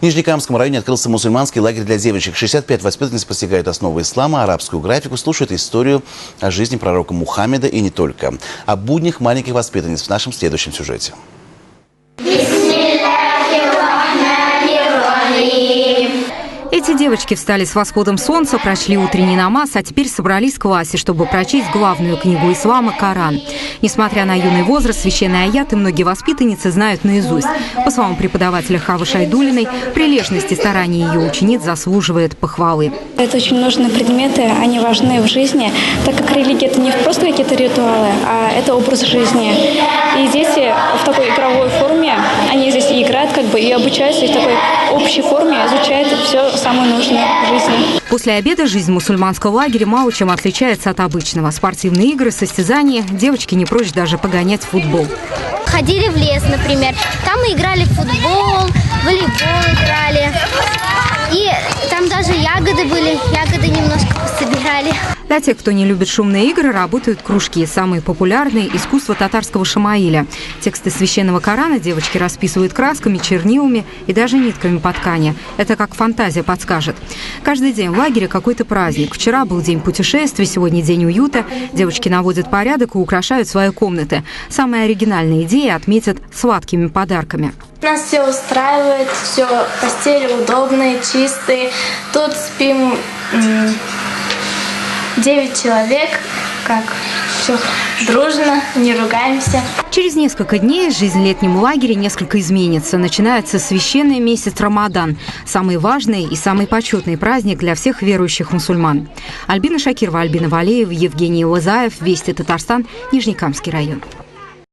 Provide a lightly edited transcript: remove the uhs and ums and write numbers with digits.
В Нижнекамском районе открылся мусульманский лагерь для девочек. 65 воспитанниц постигают основы ислама, арабскую графику, слушают историю о жизни пророка Мухаммеда и не только. О буднях маленьких воспитанниц в нашем следующем сюжете. Эти девочки встали с восходом солнца, прошли утренний намаз, а теперь собрались в классе, чтобы прочесть главную книгу ислама – Коран. Несмотря на юный возраст, священные аяты многие воспитанницы знают наизусть. По словам преподавателя Хавы Шайдулиной, прилежность и старания ее учениц заслуживает похвалы. Это очень нужные предметы, они важны в жизни, так как религия – это не просто какие-то ритуалы, а это образ жизни. И дети в такой игровой форме, они здесь и играют, и обучаются, и в такой общей форме изучают все самое нужное в жизни. После обеда жизнь мусульманского лагеря мало чем отличается от обычного. Спортивные игры, состязания, девочки не прочь даже погонять в футбол. Ходили в лес, например. Там мы играли в футбол, волейбол играли. И там даже ягоды были, ягоды немножко пособирали. Для тех, кто не любит шумные игры, работают кружки. Самые популярные – искусство татарского шамаиля. Тексты священного Корана девочки расписывают красками, чернилами и даже нитками по ткани. Это как фантазия подскажет. Каждый день в лагере какой-то праздник. Вчера был день путешествий, сегодня день уюта. Девочки наводят порядок и украшают свои комнаты. Самые оригинальные идеи отметят сладкими подарками. Нас все устраивает, все, постели удобные, чистые. Тут спим 9 человек, все дружно, не ругаемся. Через несколько дней жизнь в летнем лагере несколько изменится. Начинается священный месяц Рамадан. Самый важный и самый почетный праздник для всех верующих мусульман. Альбина Шакирова, Альбина Валеева, Евгений Лазаев, Вести Татарстан, Нижнекамский район.